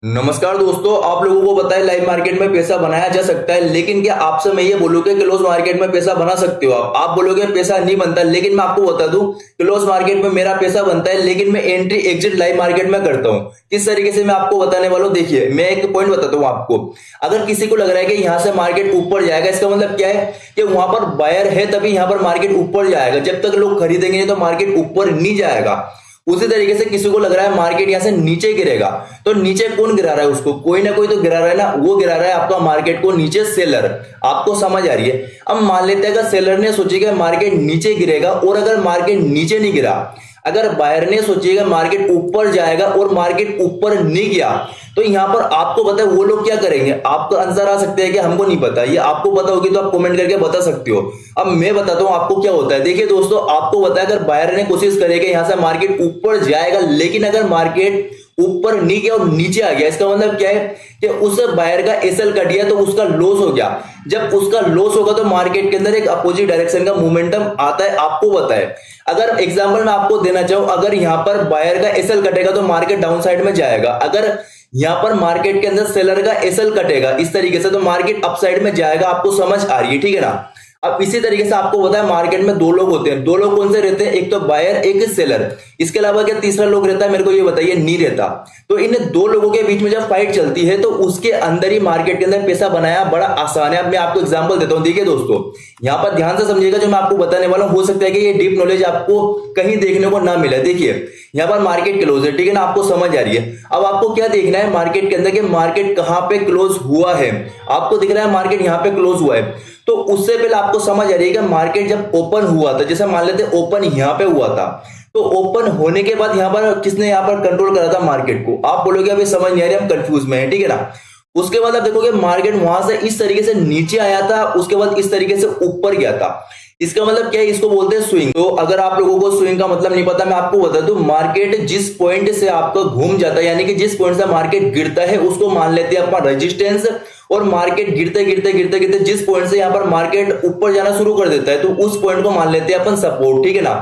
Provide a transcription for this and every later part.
नमस्कार दोस्तों, आप लोगों को पता है लाइव मार्केट में पैसा बनाया जा सकता है। लेकिन क्या आपसे मैं ये बोलूंगा कि क्लोज मार्केट में पैसा बना सकते हो? आप बोलोगे पैसा नहीं बनता, लेकिन मैं आपको बता दूं क्लोज मार्केट में मेरा पैसा बनता है, लेकिन मैं एंट्री एग्जिट लाइव मार्केट में करता हूं। किस तरीके से मैं आपको बताने वाला हूं, देखिए मैं एक पॉइंट बताता हूं आपको। अगर किसी को लग रहा है कि यहां से मार्केट ऊपर जाएगा, इसका मतलब क्या है कि वहां पर बायर है तभी यहां पर मार्केट ऊपर जाएगा। जब तक लोग खरीदेंगे नहीं तो मार्केट ऊपर नहीं जाएगा। उसी तरीके से किसी को लग रहा है मार्केट यहां से नीचे गिरेगा, तो नीचे कौन गिरा रहा है उसको? कोई ना कोई तो गिरा रहा है ना। वो गिरा रहा है आपका मार्केट को नीचे सेलर। आपको समझ आ रही है? अब मान लेते हैं अगर सेलर ने सोचेगा मार्केट नीचे गिरेगा, और अगर मार्केट नीचे नहीं गिरा, अगर बायर ने सोचेगा मार्केट ऊपर जाएगा और मार्केट ऊपर नहीं गया, तो यहां पर आपको पता है वो लोग क्या करेंगे? आपका आंसर आ सकते हैं कि हमको नहीं पता। ये आपको पता होगी तो आप कमेंट करके बता सकते हो। अब मैं बताता हूं आपको क्या होता है। देखिए दोस्तों, आपको पता है अगर बायर ने कोशिश करेगा यहां से मार्केट ऊपर जाएगा, लेकिन अगर मार्केट ऊपर नहीं गया और नीचे आ गया, इसका मतलब क्या है कि उस बायर का एसएल कट गया तो उसका लॉस हो गया। जब उसका लॉस होगा तो मार्केट के अंदर एक अपोजिट डायरेक्शन का मोमेंटम आता है। आपको पता है, अगर एग्जांपल मैं आपको देना चाहूं, अगर यहां पर बायर का एसएल कटेगा तो मार्केट डाउन साइड में जाएगा। अगर यहां पर मार्केट के अंदर सेलर का एसएल कटेगा इस तरीके से, तो मार्केट अप साइड में जाएगा। आपको समझ आ रही है? ठीक है ना। अब इसी तरीके से आपको पता है मार्केट में दो लोग होते हैं। दो लोग कौन से रहते हैं? एक तो बायर, एक सेलर। इसके अलावा क्या तीसरा लोग रहता है? मेरे को ये बताइए। नहीं रहता। तो इन दो लोगों के बीच में जब फाइट चलती है तो उसके अंदर ही मार्केट के अंदर पैसा बनाया बड़ा आसान है। अब मैं आपको एग्जांपल देता हूं। देखिए दोस्तों, यहां पर ध्यान से समझिएगा जो मैं आपको बताने वाला हूं। हो सकता है कि ये डीप नॉलेज आपको कहीं देखने को ना मिले। देखिए यहां पर मार्केट क्लोज है, ठीक है ना। आपको समझ आ रही है? अब आपको क्या देखना है मार्केट के अंदर कि मार्केट कहां पे क्लोज हुआ है। आपको दिख रहा है मार्केट यहां पे क्लोज हुआ है, तो उससे पहले आपको समझ आ रही है कि मार्केट जब ओपन हुआ था, जैसे मान लेते ओपन यहां पे हुआ था, तो ओपन होने के बाद यहां पर किसने यहां पर कंट्रोल करा था मार्केट को? आप बोलोगे अभी समझ नहीं आ रही, हम कंफ्यूज में है, ठीक है ना। उसके बाद आप देखोगे मार्केट वहां से इस तरीके से नीचे आया था, उसके बाद इस तरीके से ऊपर गया था। इसका मतलब क्या है? इसको बोलते हैं स्विंग। तो अगर आप लोगों को स्विंग का मतलब नहीं पता, मैं आपको बता दूं, मार्केट जिस पॉइंट से आपका घूम जाता है, यानी कि जिस पॉइंट से मार्केट गिरता है, उसको मान लेते हैं अपना रेजिस्टेंस। और मार्केट गिरते गिरते गिरते गिरते जिस पॉइंट से यहां पर मार्केट ऊपर जाना शुरू कर देता है, तो उस पॉइंट को मान लेते हैं अपन सपोर्ट, ठीक है ना।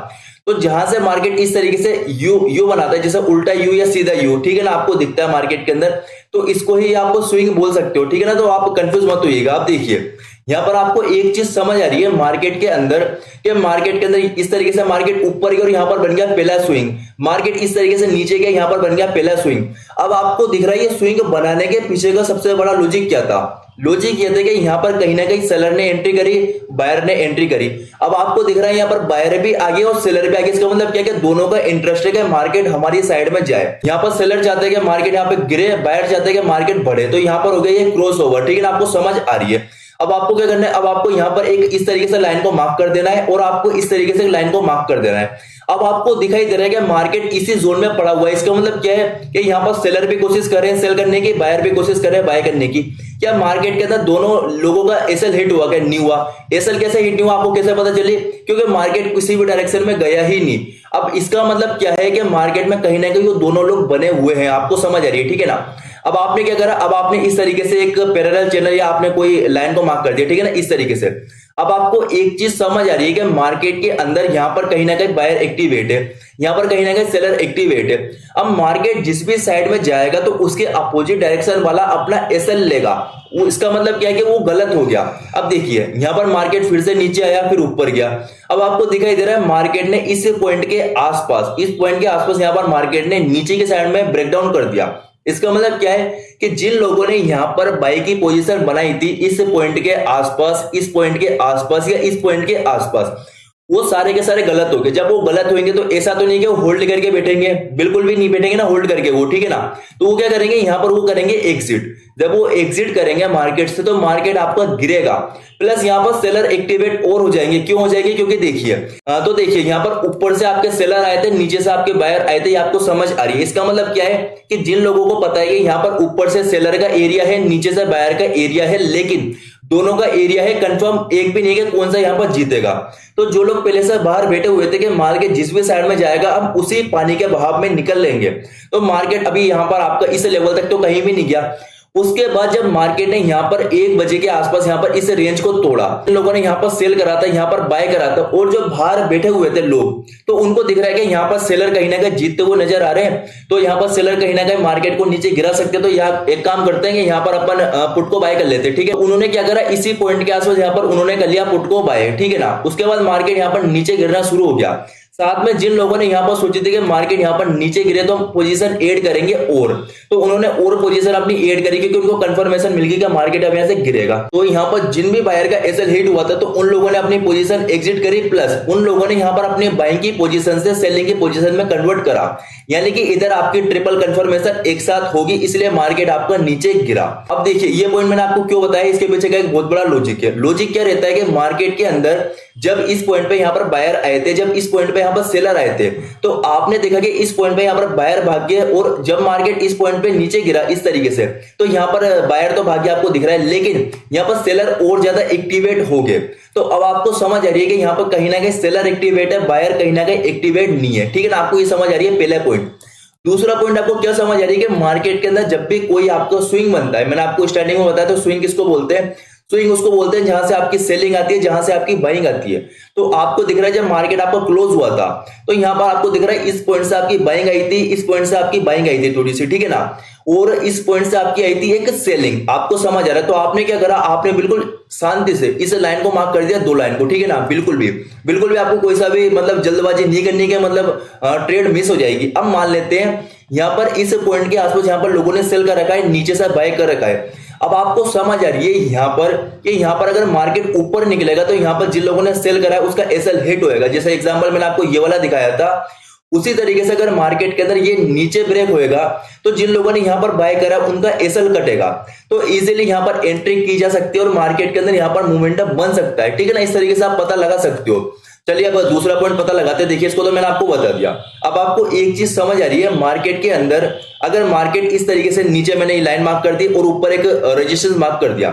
तो जहां से मार्केट इस तरीके से यू यू बनाता है, जैसे उल्टा यू या सीधा यू, ठीक है ना, आपको दिखता है मार्केट के अंदर, तो इसको ही आपको स्विंग बोल सकते हो, ठीक है ना। तो आप कंफ्यूज मत होइएगा। आप देखिए यहां पर आपको एक चीज समझ आ रही है मार्केट के अंदर, कि मार्केट के अंदर इस तरीके से मार्केट ऊपर गया और यहां पर बन गया पहला स्विंग। मार्केट इस तरीके से नीचे गया, यहां पर बन गया पहला स्विंग। अब आपको दिख रहा है ये स्विंग बनाने के पीछे का सबसे बड़ा लॉजिक क्या था? लॉजिक ये था कि यहां पर कहीं ना कहीं सेलर ने एंट्री करी, बायर ने एंट्री करी। अब आपको दिख रहा है यहां पर बायर भी आगे और सेलर भी आगे। इसका मतलब क्या है कि दोनों का इंटरेस्ट है कि मार्केट हमारी साइड में जाए। यहां पर सेलर चाहते हैं कि मार्केट यहां पे गिरे, बायर चाहते हैं कि मार्केट बढ़े। तो यहां पर हो गया ये क्रॉस ओवर, ठीक है ना। आपको समझ आ रही है? अब आपको क्या करना है? अब आपको यहां पर एक इस तरीके से लाइन को मार्क कर देना है और आपको इस तरीके से लाइन को मार्क कर देना है। अब आपको दिखाई दे रहा है कि मार्केट इसी जोन में पड़ा हुआ है। इसका मतलब क्या है कि यहां पर सेलर भी कोशिश कर रहे हैं सेल करने की, बायर भी कोशिश कर रहे हैं बाय करने की। क्या मार्केट के अंदर दोनों लोगों का एसएल हिट हुआ? क्या नहीं हुआ? एसएल कैसे हिट नहीं हुआ आपको कैसे पता चली? क्योंकि मार्केट किसी भी डायरेक्शन में गया ही नहीं। अब इसका मतलब क्या है कि मार्केट में कहीं ना कहीं वो दोनों लोग बने हुए हैं। आपको समझ आ रही है? ठीक है ना। अब आपने क्या करा? अब आपने इस तरीके से एक पैरेलल चैनल या आपने कोई लाइन को मार्क कर दिया, ठीक है ना, इस तरीके से। अब आपको एक चीज समझ आ रही है कि मार्केट के अंदर यहां पर कहीं ना कहीं बायर एक्टिवेट है, यहां पर कहीं ना कहीं सेलर एक्टिवेट है। अब मार्केट जिस भी साइड में जाएगा तो उसके अपोजिट डायरेक्शन वाला अपना एसएल लेगा। वो इसका मतलब क्या है कि वो गलत हो गया। अब देखिए यहां पर मार्केट फिर से नीचे आया, फिर ऊपर गया। अब आपको दिखाई दे रहा है मार्केट ने इस पॉइंट के आसपास, इस पॉइंट के आसपास यहां पर मार्केट ने नीचे की साइड में ब्रेकडाउन कर दिया। इसका मतलब क्या है कि जिन लोगों ने यहां पर बाई की पोजीशन बनाई थी इस पॉइंट के आसपास, इस पॉइंट के आसपास या इस पॉइंट के आसपास, वो सारे के सारे गलत हो गए। जब वो गलत होंगे तो ऐसा तो नहीं कि वो होल्ड करके बैठेंगे, बिल्कुल भी नहीं बैठेंगे ना होल्ड करके वो, ठीक है ना। तो वो क्या करेंगे? यहां पर वो करेंगे एग्जिट। जब वो एग्जिट करेंगे मार्केट से तो मार्केट आपका गिरेगा। प्लस यहां पर सेलर एक्टिवेट और हो जाएंगे। क्यों हो जाएंगे? क्योंकि देखिए तो देखिए यहां पर ऊपर से आपके सेलर आए थे, नीचे से आपके बायर आए थे। ये आपको समझ आ रही है? इसका मतलब क्या है कि जिन लोगों को पता है कि यहां पर ऊपर से सेलर का एरिया है, नीचे से बायर का एरिया है, लेकिन दोनों का एरिया है कंफर्म, एक भी नहीं है कि कौन सा यहां पर जीतेगा। तो जो लोग पहले से बाहर बैठे हुए थे कि मार्केट जिस भी साइड में जाएगा हम उसी पानी के बहाव में निकल लेंगे, तो मार्केट अभी यहां पर आपका इस लेवल तक तो कहीं भी नहीं गया। उसके बाद जब मार्केट ने यहाँ पर 1 बजे के आसपास यहाँ पर इस रेंज को तोड़ा, इन लोगों ने यहाँ पर सेल करा था, यहाँ पर बाय करा था, और जो बाहर बैठे हुए थे लोग, तो उनको दिख रहा है कि यहाँ पर सेलर कहीं ना कहीं जीतते हुए नजर आ रहे हैं, तो यहाँ पर सेलर कहीं ना कहीं मार्केट को नीचे गिरा सकते हैं। तो यहाँ एक काम करते हैं कि यहाँ पर अपन पुट को बाय कर लेते हैं, ठीक है। उन्होंने क्या करा, इसी पॉइंट के आसपास यहाँ पर उन्होंने कर लिया पुट को बाय, ठीक है ना। उसके बाद मार्केट यहाँ पर नीचे गिरना शुरू हो गया। साथ में जिन लोगों ने यहाँ पर सोची थी कि मार्केट यहाँ पर नीचे गिरे तो हम पोजीशन ऐड करेंगे, और तो उन्होंने और पोजीशन अपनी ऐड करी, क्योंकि उनको कंफर्मेशन मिल गई कि मार्केट अब यहाँ से गिरेगा। तो यहाँ पर जिन भी बायर का एसएल हिट हुआ था, तो उन लोगों ने अपनी पोजीशन एग्जिट करी, प्लस उन लोगों ने यहाँ पर अपनी बाइंग की पोजीशन से सेलिंग की पोजीशन में कन्वर्ट करा, यानी कि इधर आपकी ट्रिपल कंफर्मेशन एक साथ होगी, इसलिए मार्केट आपका नीचे गिरा। अब देखिए ये पॉइंट मैंने आपको क्यों बताया, इसके पीछे का एक बहुत बड़ा लॉजिक है। लॉजिक क्या रहता है कि मार्केट के अंदर जब इस पॉइंट पे यहाँ पर बायर आए थे, जब इस पॉइंट पे यहाँ पर सेलर आए थे, तो आपने देखा कि इस पॉइंट पे यहाँ पर बायर भाग गए, और जब मार्केट इस पॉइंट पे नीचे गिरा इस तरीके से, तो यहाँ पर बायर तो भाग्य आपको दिख रहा है, लेकिन यहाँ पर सेलर और ज्यादा एक्टिवेट हो गए। तो अब आपको समझ आ रही है कि यहाँ पर कहीं ना कहीं सेलर एक्टिवेट है, बायर कहीं ना कहीं एक्टिवेट नहीं है, ठीक है ना। आपको ये समझ आ रही है पहला पॉइंट। दूसरा पॉइंट आपको क्या समझ आ रही है कि मार्केट के अंदर जब भी कोई आपको स्विंग बनता है, मैंने आपको स्टार्टिंग में बताया, तो स्विंग किसको बोलते हैं, स्विंग उसको बोलते हैं जहां से आपकी सेलिंग आती है, जहां से आपकी बाइंग आती है। तो आपको दिख रहा है जब मार्केट आपका क्लोज हुआ था, तो यहां पर आपको दिख रहा है इस पॉइंट से आपकी बाइंग आई थी, इस पॉइंट से आपकी बाइंग आई थी थोड़ी सी, ठीक है ना, और इस पॉइंट से आपकी आई थी एक सेलिंग। आपको समझ आ रहा है। तो आपने क्या करा, आपने बिल्कुल शांति से इस लाइन को मार्क कर दिया, 2 लाइन को, ठीक है ना। बिल्कुल भी आपको कोई सा भी मतलब जल्दबाजी नहीं करनी है, मतलब ट्रेड मिस हो जाएगी। अब मान लेते हैं यहाँ पर इस पॉइंट के आसपास यहाँ पर लोगों ने सेल कर रखा है, नीचे से बाय कर रखा है। अब आपको समझ आ रही है यहाँ पर कि यहाँ पर अगर मार्केट ऊपर निकलेगा, तो यहाँ पर जिन लोगों ने सेल करा है उसका एसएल हिट होएगा। जैसे एग्जांपल मैंने आपको ये वाला दिखाया था, उसी तरीके से अगर मार्केट के अंदर ये नीचे ब्रेक होएगा, तो जिन लोगों ने यहाँ पर बाय करा उनका एसएल कटेगा, तो इजीली यहाँ पर एंट्री की जा सकती है और मार्केट के अंदर यहाँ पर मोमेंटम बन सकता है, ठीक है ना। इस तरीके से आप पता लगा सकते हो। चलिए अब दूसरा पॉइंट पता लगाते हैं। देखिए इसको तो मैंने आपको बता दिया। अब आपको एक चीज समझ आ रही है, मार्केट के अंदर अगर मार्केट इस तरीके से नीचे मैंने लाइन मार्क कर दी और ऊपर एक रेजिस्टेंस मार्क कर दिया,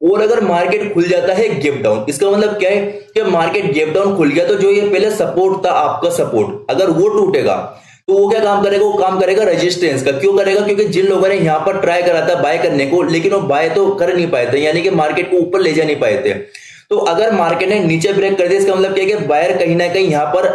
और अगर मार्केट खुल जाता है गैप डाउन, इसका मतलब क्या है कि मार्केट गैप डाउन खुल गया, तो जो ये पहले सपोर्ट था आपका सपोर्ट, अगर वो टूटेगा तो वो क्या काम करेगा, वो काम करेगा रेजिस्टेंस का। क्यों करेगा, क्योंकि जिन लोगों ने यहाँ पर ट्राई करा था बाय करने को, लेकिन वो बाय तो कर नहीं पाए थे, यानी कि मार्केट को ऊपर ले जा नहीं पाए थे। तो अगर मार्केट ने नीचे ब्रेक कर दिया, इसका मतलब क्या है कि बायर कहीं ना कहीं यहाँ पर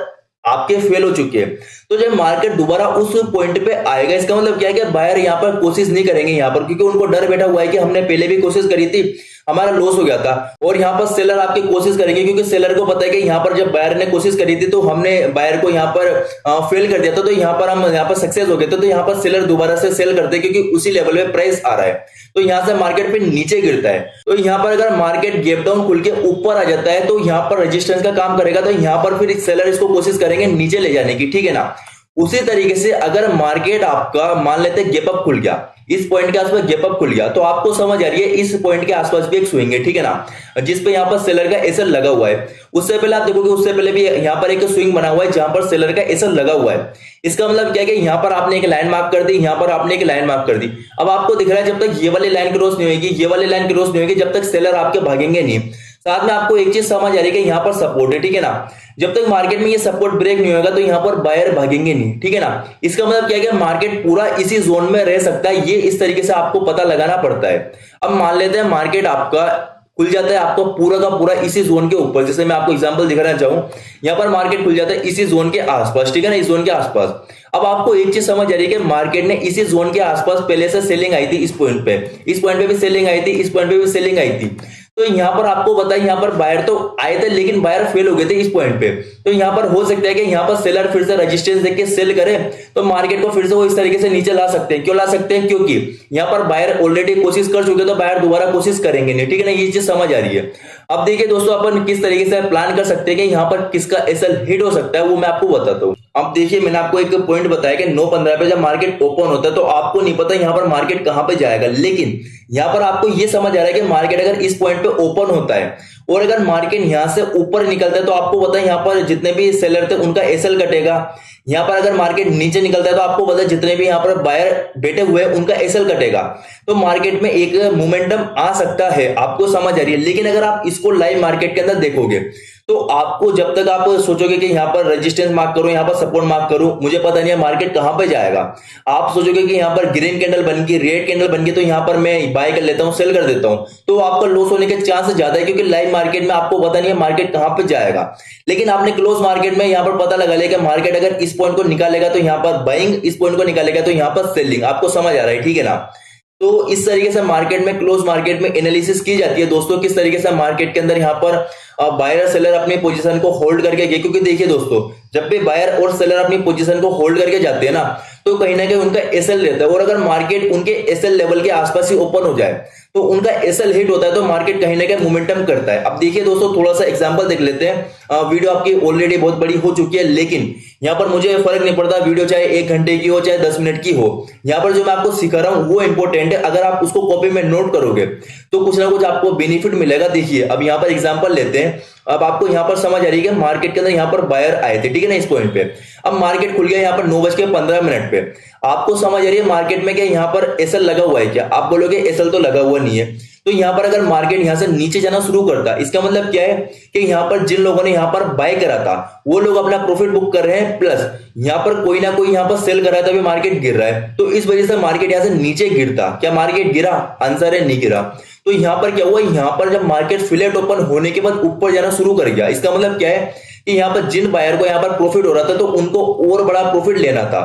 आपके फेल हो चुके हैं। तो जब मार्केट दोबारा उस पॉइंट पे आएगा, इसका मतलब क्या है कि बायर यहाँ पर कोशिश नहीं करेंगे यहाँ पर, क्योंकि उनको डर बैठा हुआ है कि हमने पहले भी कोशिश करी थी, हमारा लॉस हो गया था। और यहाँ पर सेलर आपकी कोशिश करेंगे, क्योंकि सेलर को पता है कि यहाँ पर जब बायर ने कोशिश करी थी तो हमने बायर को यहाँ पर फेल कर दिया था, तो यहाँ पर हम यहाँ पर सक्सेस हो गए थे। तो यहाँ पर सेलर दोबारा से सेल करते हैं, क्योंकि उसी लेवल पे प्राइस आ रहा है, तो यहाँ से मार्केट पे नीचे गिरता है। तो यहाँ पर अगर मार्केट गैप डाउन खुल के ऊपर आ जाता है, तो यहाँ पर रेजिस्टेंस का काम करेगा, तो यहाँ पर फिर सेलर इसको कोशिश करेंगे नीचे ले जाने की, ठीक है ना। उसी तरीके से अगर मार्केट आपका मान लेते हैं गैप अप खुल गया, इस पॉइंट के आसपास गैप अप खुल गया, तो आपको समझ आ रही है इस पॉइंट के आसपास भी एक स्विंग है, ठीक है ना, जिसपे यहाँ पर सेलर का एसएल लगा हुआ है। उससे पहले आप देखोगे, उससे पहले भी यहाँ पर एक स्विंग बना हुआ है जहां पर सेलर का एसएल लगा हुआ है। इसका मतलब क्या है कि यहाँ पर आपने एक लाइन मार्क कर दी, यहाँ पर आपने एक लाइन मार्क कर दी। अब आपको दिख रहा है जब तक ये वाली लाइन क्रॉस नहीं होगी, ये वाली लाइन क्रॉस नहीं होगी, जब तक सेलर आपके भागेंगे नहीं। साथ में आपको एक चीज समझ आ रही है कि यहाँ पर सपोर्ट है, ठीक है ना। जब तक मार्केट में ये सपोर्ट ब्रेक नहीं होगा, तो यहाँ पर बायर भागेंगे नहीं, ठीक है ना। इसका मतलब क्या है कि मार्केट पूरा इसी जोन में रह सकता है, ये इस तरीके से आपको पता लगाना पड़ता है। अब मान लेते हैं मार्केट आपका खुल जाता है, आपको पूरा का पूरा इसी जोन के ऊपर, जैसे मैं आपको एग्जांपल दिखाना चाहूं, यहाँ पर मार्केट खुल जाता है इसी जोन के आसपास, ठीक है ना, इस जोन के आसपास। अब आपको एक चीज समझ आ रही है कि मार्केट ने इसी जोन के आसपास पहले से सेलिंग आई थी, इस पॉइंट पे भी सेलिंग आई थी, इस पॉइंट पे भी सेलिंग आई थी। तो यहाँ पर आपको पता है यहाँ पर बायर तो आए थे, लेकिन बायर फेल हो गए थे इस पॉइंट पे। तो यहाँ पर हो सकता है कि यहाँ पर सेलर फिर से रेजिस्टेंस देख के सेल करे, तो मार्केट को फिर से वो इस तरीके से नीचे ला सकते हैं। क्यों ला सकते हैं, क्योंकि यहाँ पर बायर ऑलरेडी कोशिश कर चुके, तो बायर दोबारा कोशिश करेंगे नहीं, ठीक है ना। ये चीज समझ आ रही है। अब देखिए दोस्तों, अपन किस तरीके से प्लान कर सकते हैं कि यहाँ पर किसका एसएल हिट हो सकता है, वो मैं आपको बताता हूँ। अब देखिए मैंने आपको एक पॉइंट बताया कि 9:15 पे जब मार्केट ओपन होता है, तो आपको नहीं पता यहाँ पर मार्केट कहां पे जाएगा, लेकिन यहाँ पर आपको ये समझ आ रहा है कि मार्केट अगर इस पॉइंट पे ओपन होता है और अगर मार्केट यहाँ से ऊपर निकलता है, तो आपको पता है यहाँ पर जितने भी सेलर थे उनका एसएल कटेगा। यहाँ पर अगर मार्केट नीचे निकलता है, तो आपको पता है जितने भी यहाँ पर बायर बैठे हुए हैं उनका एसएल कटेगा। तो मार्केट में एक मोमेंटम आ सकता है, आपको समझ आ रही है। लेकिन अगर आप इसको लाइव मार्केट के अंदर देखोगे, तो आपको जब तक आप सोचोगे कि यहाँ पर रेजिस्टेंस मार्क करो, यहाँ पर सपोर्ट मार्क करो, मुझे पता नहीं है मार्केट कहां पे जाएगा, आप सोचोगे कि यहाँ पर ग्रीन कैंडल बन गई, रेड कैंडल बन गई, तो यहाँ पर मैं बाय कर लेता हूँ, सेल कर देता हूँ, तो आपका लॉस होने के चांस ज्यादा है, क्योंकि लाइव मार्केट में आपको पता नहीं है मार्केट कहां पे जाएगा। लेकिन आपने क्लोज मार्केट में यहाँ पर पता लगा लिया कि मार्केट अगर इस पॉइंट को निकालेगा तो यहाँ पर बाइंग, इस पॉइंट को निकालेगा तो यहाँ पर सेलिंग। आपको समझ आ रहा है, ठीक है ना। तो इस तरीके से मार्केट में, क्लोज मार्केट में एनालिसिस की जाती है दोस्तों, किस तरीके से मार्केट के अंदर यहाँ पर बायर सेलर अपनी पोजीशन को होल्ड करके गए। क्योंकि देखिए दोस्तों, जब भी बायर और सेलर अपनी पोजीशन को होल्ड करके जाते हैं ना, तो कहीं ना कहीं उनका एसएल रहता है, और अगर मार्केट उनके एसएल लेवल के आसपास ही ओपन हो जाए तो उनका एसएल हिट होता है, तो मार्केट कहीं ना कहीं मोमेंटम करता है। अब देखिए दोस्तों, थोड़ा सा एग्जांपल देख लेते हैं। वीडियो आपकी ऑलरेडी बहुत बड़ी हो चुकी है, लेकिन यहाँ पर मुझे फर्क नहीं पड़ता वीडियो चाहे 1 घंटे की हो चाहे 10 मिनट की हो, यहाँ पर जो मैं आपको सिखा रहा हूँ वो इंपॉर्टेंट है। अगर आप उसको कॉपी में नोट करोगे तो कुछ ना कुछ आपको बेनिफिट मिलेगा। देखिए अब यहाँ पर एग्जांपल लेते हैं। अब आपको यहाँ पर समझ आ रही है कि मार्केट के अंदर यहाँ पर बायर आए थे, ठीक है ना, इस पॉइंट पे। अब मार्केट खुल गया यहाँ पर 9:15 पे। आपको समझ आ रही है मार्केट में क्या यहाँ पर एसएल लगा हुआ है क्या? आप बोलोगे एसएल तो लगा हुआ नहीं है। तो यहाँ पर अगर मार्केट यहाँ से नीचे जाना शुरू करता, इसका मतलब क्या है कि यहाँ पर जिन लोगों ने यहाँ पर बाय करा था वो लोग अपना प्रॉफिट बुक कर रहे हैं, प्लस यहाँ पर कोई ना कोई यहाँ पर सेल कर रहा है, तभी मार्केट गिर रहा है। तो इस वजह से मार्केट यहाँ से नीचे गिरता। क्या मार्केट गिरा? आंसर है नहीं गिरा। तो यहाँ पर क्या हुआ, यहाँ पर जब मार्केट फिलेट ओपन होने के बाद ऊपर जाना शुरू कर गया, इसका मतलब क्या है कि यहाँ पर जिन बायर को यहाँ पर प्रॉफिट हो रहा था तो उनको और बड़ा प्रॉफिट लेना था,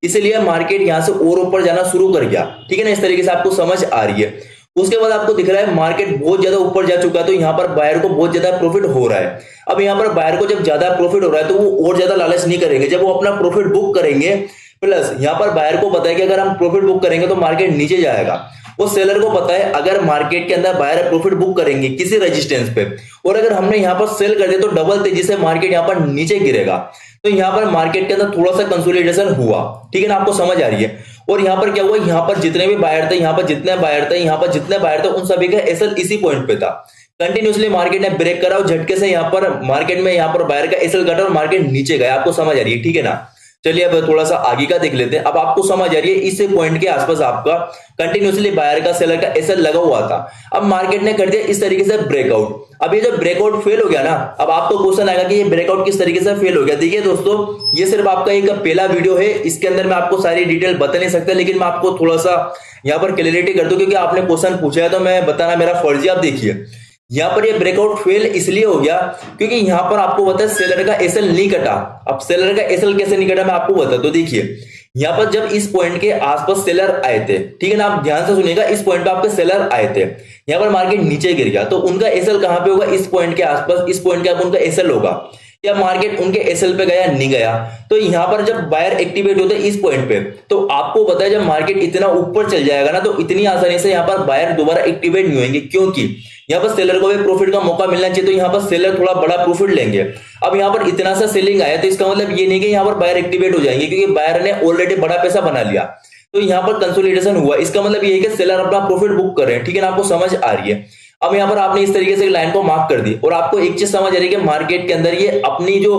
इसलिए मार्केट यहाँ से और ऊपर जाना शुरू कर गया, ठीक है ना। इस तरीके से आपको समझ आ रही है। उसके बाद आपको दिख रहा है मार्केट बहुत ज्यादा ऊपर जा चुका है, तो यहाँ पर बायर को बहुत ज्यादा प्रॉफिट हो रहा है। अब यहाँ पर बायर को जब ज्यादा प्रॉफिट हो रहा है तो वो और ज्यादा लालच नहीं करेंगे, जब वो अपना प्रॉफिट बुक करेंगे, प्लस यहाँ पर बायर को पता है कि अगर हम प्रॉफिट बुक करेंगे तो मार्केट नीचे जाएगा। वो सेलर को पता है अगर मार्केट के अंदर बायर प्रॉफिट बुक करेंगे किसी रेजिस्टेंस पे, और अगर हमने यहाँ पर सेल कर दिया तो डबल तेजी से मार्केट यहाँ पर नीचे गिरेगा। तो यहाँ पर मार्केट के अंदर थोड़ा सा कंसोलिडेशन हुआ, ठीक है ना, आपको समझ आ रही है। और यहाँ पर क्या हुआ, यहाँ पर जितने भी बायर थे, यहाँ पर जितने बायर थे, यहाँ पर जितने बायर थे, उन सभी का एसएल इसी पॉइंट पे था। कंटिन्यूसली मार्केट ने ब्रेक करा और झटके से यहाँ पर मार्केट में यहाँ पर बायर का एसएल कटा और मार्केट नीचे गया। आपको समझ आ रही है, ठीक है ना। चलिए अब थोड़ा सा आगे का देख लेते हैं। अब आपको समझ आ रही है इस पॉइंट के आसपास आपका कंटिन्यूसली बायर का सेलर का एसएल लगा हुआ था। अब मार्केट ने कर दिया इस तरीके से ब्रेकआउट। अब ये जो ब्रेकआउट फेल हो गया ना, अब आपको क्वेश्चन आएगा कि ये ब्रेकआउट किस तरीके से फेल हो गया। देखिए दोस्तों, ये सिर्फ आपका एक पहला वीडियो है, इसके अंदर मैं आपको सारी डिटेल बता नहीं सकता, लेकिन मैं आपको थोड़ा सा यहाँ पर क्लियरिटी कर दूं, क्योंकि आपने क्वेश्चन पूछा है तो मैं बताना मेरा फर्ज है। आप देखिए यहाँ पर ये ब्रेकआउट फेल इसलिए हो गया क्योंकि यहाँ पर आपको पता है सेलर का एसएल नहीं कटा। अब सेलर का एसएल कैसे नहीं कटा मैं आपको बता दूं। देखिए यहाँ पर जब इस पॉइंट के आसपास सेलर आए थे, ठीक है ना, आप ध्यान से सुनिएगा, इस पॉइंट पे आपके सेलर आए थे, यहाँ पर मार्केट नीचे गिर गया, तो उनका एसएल कहां पे होगा, इस पॉइंट के आसपास, इस पॉइंट के आसपास उनका एसएल होगा। या मार्केट उनके एसएल पे गया नहीं गया, तो यहां पर जब बायर एक्टिवेट होते हैं इस पॉइंट पे, तो आपको पता है जब मार्केट इतना ऊपर चल जाएगा ना, तो इतनी आसानी से यहाँ पर बायर दोबारा एक्टिवेट नहीं होंगे, क्योंकि यहाँ पर सेलर को भी प्रॉफिट का मौका मिलना चाहिए। तो यहाँ पर सेलर थोड़ा बड़ा प्रॉफिट लेंगे। अब यहाँ पर इतना सा सेलिंग आया, तो इसका मतलब ये नहीं कि यहाँ पर बायर एक्टिवेट हो जाएंगे, क्योंकि बायर ने ऑलरेडी बड़ा पैसा बना लिया। तो यहाँ पर कंसोलिडेशन हुआ, इसका मतलब ये है कि सेलर अपना प्रॉफिट बुक कर रहे हैं, ठीक है ना, आपको समझ आ रही है। अब यहाँ पर आपने इस तरीके से लाइन को मार्क कर दी, और आपको एक चीज समझ आ रही है कि मार्केट के अंदर ये अपनी जो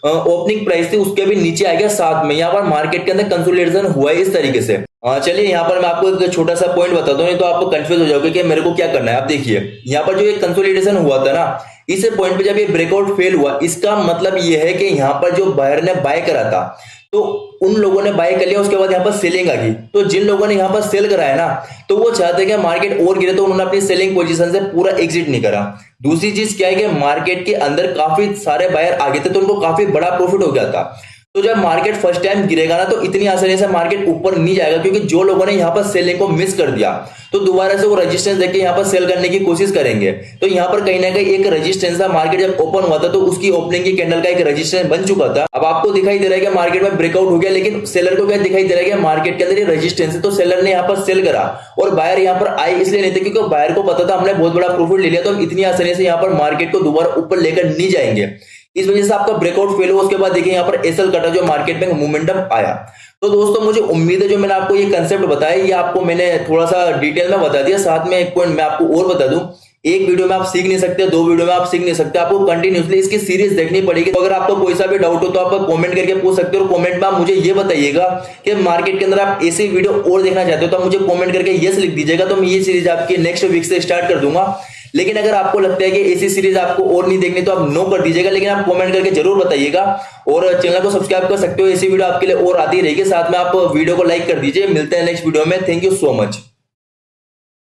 ओपनिंग प्राइस थी उसके भी नीचे आ गया साथ में। यहाँ पर मार्केट के अंदर कंसोलिडेशन हुआ है इस तरीके से। चलिए यहाँ पर मैं आपको एक छोटा सा पॉइंट बताता हूँ, तो आपको कंफ्यूज हो जाओगे कि मेरे को क्या करना है। आप देखिए यहाँ पर जो एक कंसोलिडेशन हुआ था ना, इस पॉइंट पे जब ये ब्रेकआउट फेल हुआ, इसका मतलब ये है कि यहाँ पर जो बायर ने बाय करा था, तो उन लोगों ने बाय कर लिया, उसके बाद यहाँ पर सेलिंग आ गई। तो जिन लोगों ने यहाँ पर सेल कराया ना, तो वो चाहते हैं कि मार्केट और गिरे, तो उन्होंने अपनी सेलिंग पोजीशन से पूरा एग्जिट नहीं करा। दूसरी चीज क्या है कि मार्केट के अंदर काफी सारे बायर आ गए थे, तो उनको काफी बड़ा प्रॉफिट हो गया था। तो जब मार्केट फर्स्ट टाइम गिरेगा ना, तो इतनी आसानी से मार्केट ऊपर नहीं जाएगा, क्योंकि जो लोगों ने यहाँ पर सेलिंग को मिस कर दिया, तो दोबारा से वो रेजिस्टेंस देके यहाँ पर सेल करने की कोशिश करेंगे। तो यहाँ पर कहीं ना कहीं एक रेजिस्टेंस था, मार्केट जब ओपन हुआ था तो उसकी ओपनिंग की कैंडल का एक रेजिस्टेंस बन चुका था। अब आपको दिखाई दे रहा है कि मार्केट में ब्रेकआउट हो गया, लेकिन सेलर को क्या दिखाई दे रहा है कि मार्केट के अंदर ये रेजिस्टेंस है, तो सेलर ने यहाँ पर सेल करा, और बायर यहाँ पर आए इसलिए नहीं थे क्योंकि बायर को पता था हमने बहुत बड़ा प्रॉफिट ले लिया, तो हम इतनी आसानी से यहाँ पर मार्केट को दोबारा ऊपर लेकर नहीं जाएंगे। इस वजह से आपका ब्रेकआउट फेल हुआ। उसके बाद देखिए यहाँ पर एसएल कटा, जो मार्केट में मोमेंटम आया। तो दोस्तों मुझे उम्मीद है जो मैंने आपको ये कंसेप्ट बताया, ये आपको मैंने थोड़ा सा डिटेल में बता दिया। साथ में एक पॉइंट मैं आपको और बता दूं, एक वीडियो में आप सीख नहीं सकते, 2 वीडियो में आप सीख नहीं सकते, आपको कंटिन्यूसली इसकी सीरीज देखनी पड़ेगी। तो अगर आपको कोई सा भी डाउट हो तो आप कमेंट करके पूछ सकते हो, और कमेंट में आप मुझे ये बताइएगा कि मार्केट के अंदर आप ऐसी वीडियो और देखना चाहते हो, तो आप मुझे कमेंट करके यस लिख दीजिएगा, तो मैं ये सीरीज आपकी नेक्स्ट वीक से स्टार्ट कर दूंगा। लेकिन अगर आपको लगता है कि ऐसी सीरीज आपको और नहीं देखनी तो आप नो कर दीजिएगा, लेकिन आप कमेंट करके जरूर बताइएगा। और चैनल को सब्सक्राइब कर सकते हो, ऐसी वीडियो आपके लिए और आती रहेगी। साथ में आप वीडियो को लाइक कर दीजिए। मिलते हैं नेक्स्ट वीडियो में। Thank you so much.